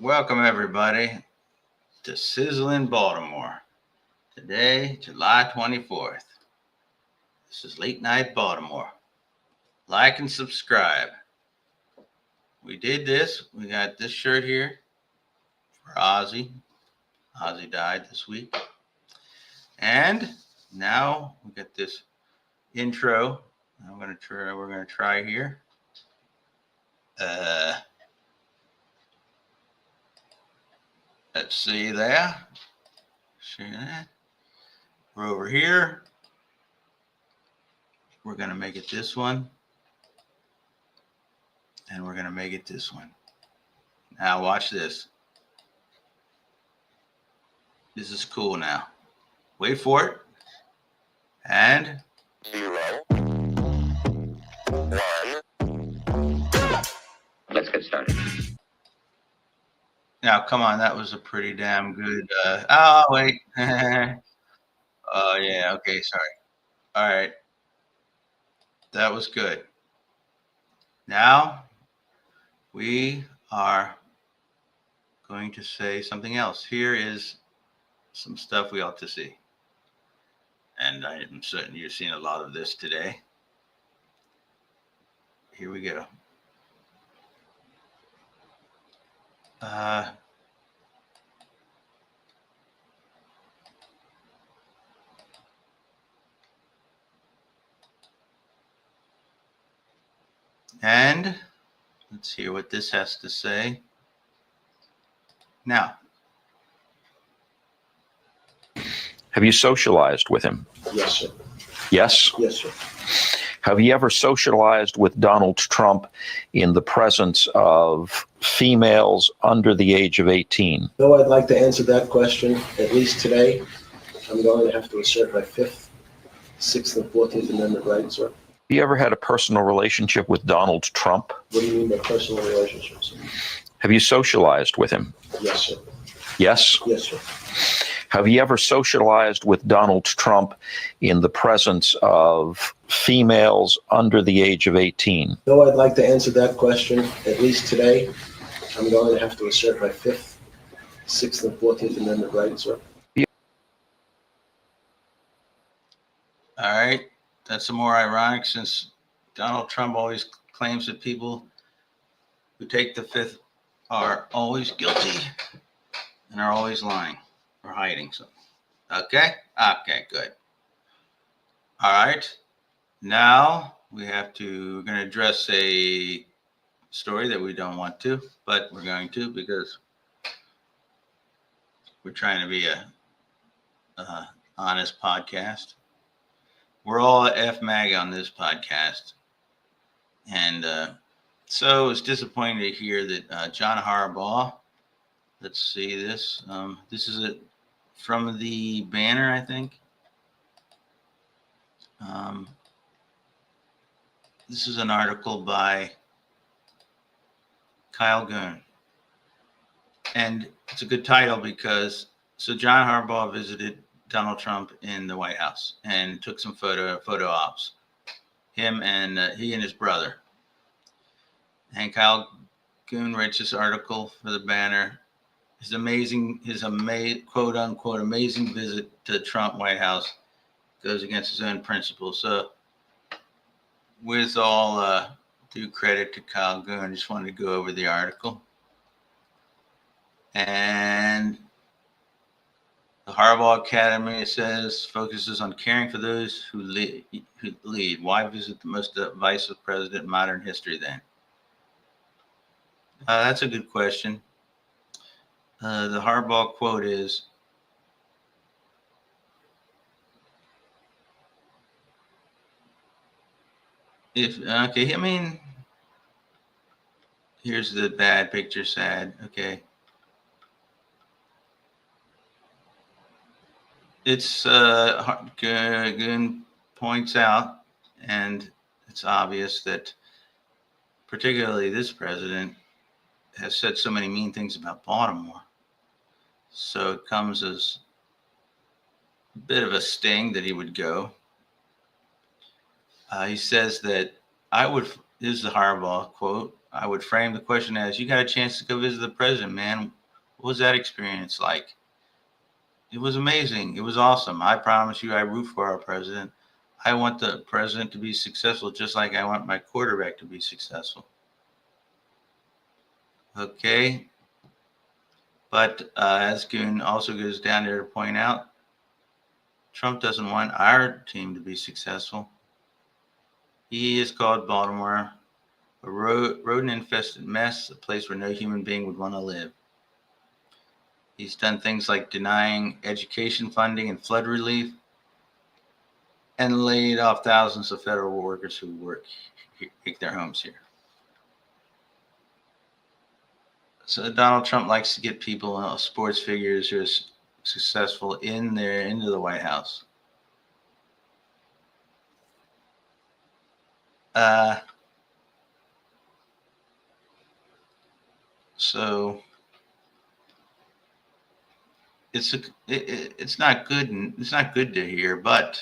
Welcome, everybody, to Sizzling Baltimore. Today, July 24th. This is Late Night Baltimore. Like and subscribe. We did this. We got this shirt here for Ozzy. Ozzy died this week. And now we got this intro. We're gonna try here. Let's see there. See that? We're over here. We're gonna make it this one. And we're gonna make it this one. Now watch this. This is cool now. Wait for it. And 0, 1. Let's get started. now, come on, that was a pretty damn good. Oh wait. Oh yeah. Okay, sorry. All right, that was good. Now we are going to say something else. Here is some stuff we ought to see, and I am certain you've seen a lot of this today. Here we go. And let's hear what this has to say. Now, have you socialized with him? Yes, sir. Yes? Yes, sir. Have you ever socialized with Donald Trump in the presence of females under the age of 18? Though I'd like to answer that question, at least today, I'm going to have to assert my 5th, 6th, and 14th Amendment rights, sir. Have you ever had a personal relationship with Donald Trump? What do you mean by personal relationships? Have you socialized with him? Yes, sir. Yes? Yes, sir. Have you ever socialized with Donald Trump in the presence of females under the age of 18? Though I'd like to answer that question, at least today, I'm going to have to assert my 5th, 6th, and 14th Amendment rights, sir. all right, that's more ironic since Donald Trump always claims that people who take the fifth are always guilty and are always lying or hiding something. Okay? Okay, good. All right. Now we're going to address a story that we don't want to, but we're going to because we're trying to be a honest podcast. We're all F MAGA on this podcast. And so it's disappointing to hear that John Harbaugh, let's see this. This is from the Banner, I think. This is an article by Kyle Goon. And it's a good title because, so John Harbaugh visited Donald Trump in the White House and took some photo ops. Him and he and his brother. And Kyle Goon writes this article for the Banner. His quote unquote amazing visit to the Trump White House goes against his own principles. So, with all due credit to Kyle Goon, I just wanted to go over the article. And the Harbaugh Academy, it says, focuses on caring for those who lead. Why visit the most divisive president in modern history then? That's a good question. The Harbaugh quote is, here's the bad picture, sad. Okay. It's Goon points out, and it's obvious that particularly this president has said so many mean things about Baltimore. So it comes as a bit of a sting that he would go. He says that this is the Harbaugh quote, I would frame the question as, you got a chance to go visit the president, man. What was that experience like? It was amazing. It was awesome. I promise you, I root for our president. I want the president to be successful just like I want my quarterback to be successful. Okay. But as Goon also goes down there to point out, Trump doesn't want our team to be successful. He has called Baltimore a rodent-infested mess, a place where no human being would want to live. He's done things like denying education funding and flood relief, and laid off thousands of federal workers who make their homes here. So Donald Trump likes to get people, sports figures who are successful into the White House. So it's not good. It's not good to hear, but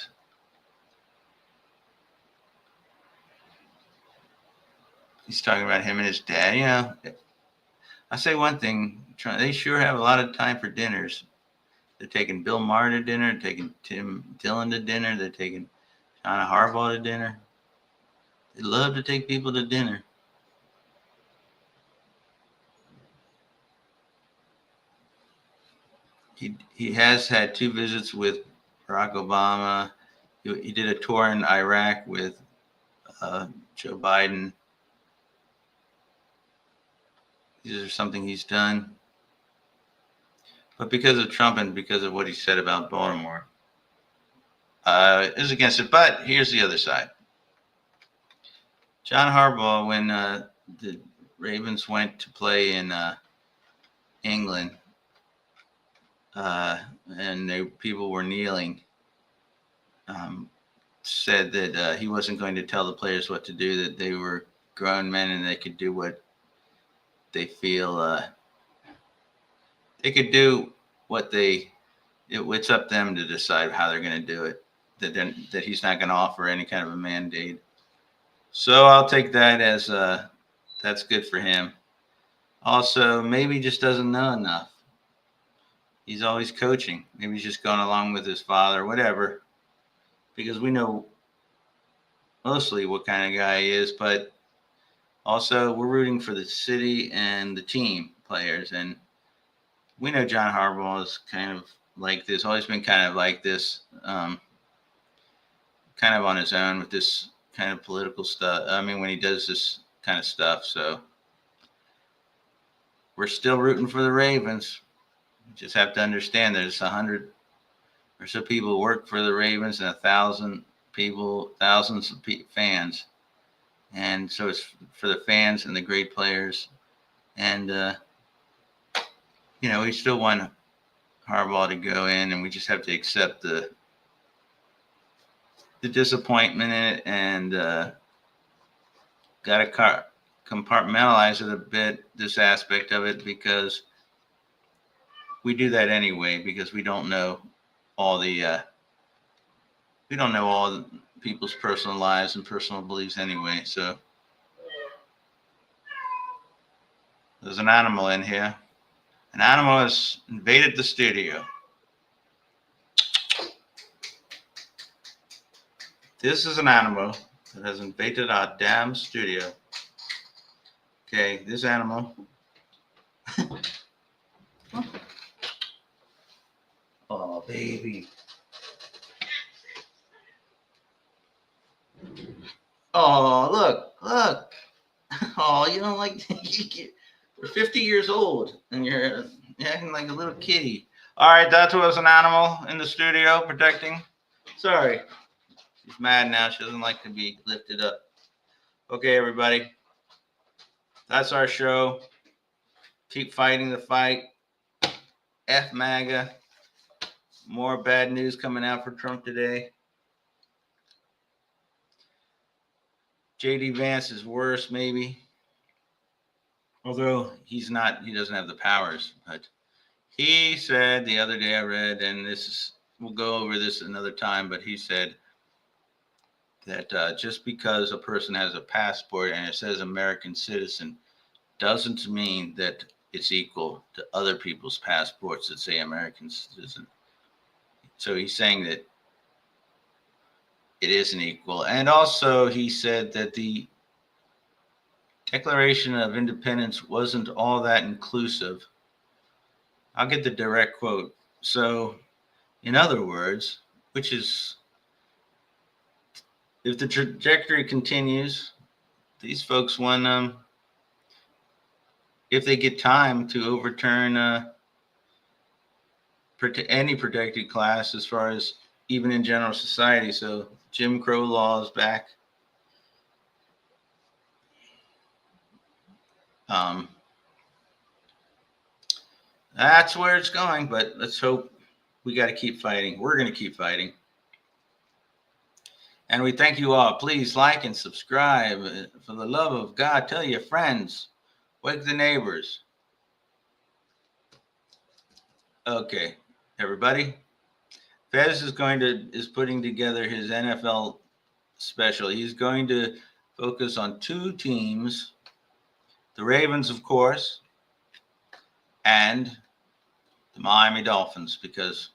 he's talking about him and his dad. You know, I say one thing: they sure have a lot of time for dinners. They're taking Bill Maher to dinner, they're taking Tim Dillon to dinner, they're taking John Harbaugh to dinner. They love to take people to dinner. He has had 2 visits with Barack Obama. He did a tour in Iraq with Joe Biden. These are something he's done. But because of Trump and because of what he said about Baltimore, is against it. But here's the other side. John Harbaugh, when the Ravens went to play in England, and people were kneeling, said that he wasn't going to tell the players what to do, that they were grown men and they could do what they feel. They could do what it's up to them to decide how they're going to do it, that he's not going to offer any kind of a mandate. So I'll take that as that's good for him. Also, maybe he just doesn't know enough. He's always coaching. Maybe he's just going along with his father, whatever, because we know mostly what kind of guy he is, but also we're rooting for the city and the team players. And we know John Harbaugh is kind of like this, always been kind of like this, kind of on his own with this kind of political stuff. I mean, when he does this kind of stuff. So we're still rooting for the Ravens. You just have to understand there's 100 or so people who work for the Ravens and 1,000 people, thousands of fans. And so it's for the fans and the great players. And, we still want Harbaugh to go in, and we just have to accept the disappointment in it, and got to compartmentalize it a bit, this aspect of it, because we do that anyway, because we don't know all the people's personal lives and personal beliefs anyway. So there's an animal in here. An animal has invaded the studio. This is an animal that has invaded our damn studio. Okay, this animal. Oh, baby. Oh, look. Oh, you don't like, you're 50 years old and you're acting like a little kitty. All right, that was an animal in the studio protecting. Sorry. She's mad now. She doesn't like to be lifted up. Okay, everybody. That's our show. Keep fighting the fight. F MAGA. More bad news coming out for Trump today. J.D. Vance is worse, maybe. Although he doesn't have the powers. But he said the other day I read, and we'll go over this another time, but he said that just because a person has a passport and it says American citizen doesn't mean that it's equal to other people's passports that say American citizen. So he's saying that it isn't equal. And also he said that the Declaration of Independence wasn't all that inclusive. I'll get the direct quote. So, in other words, which is, if the trajectory continues, these folks want, if they get time to overturn any protected class as far as even in general society. So Jim Crow laws back. That's where it's going, but let's hope. We got to keep fighting. We're going to keep fighting. And we thank you all. Please like and subscribe. For the love of God, tell your friends. Wake the neighbors. Okay, everybody. Fez is putting together his NFL special. He's going to focus on two teams. The Ravens, of course, and the Miami Dolphins, because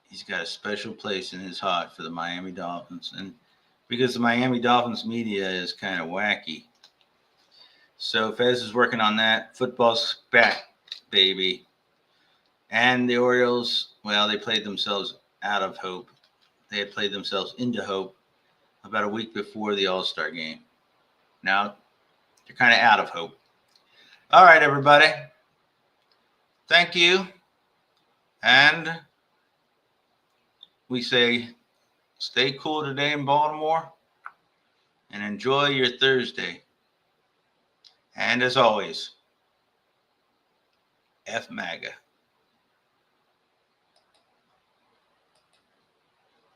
he's got a special place in his heart for the Miami Dolphins, and because the Miami Dolphins media is kind of wacky. So Fez is working on that. Football's back, baby. And the Orioles, well, they played themselves out of hope. They had played themselves into hope about a week before the All-Star game. Now they're kind of out of hope. All right, everybody. Thank you. And we say stay cool today in Baltimore and enjoy your Thursday. And as always, F MAGA.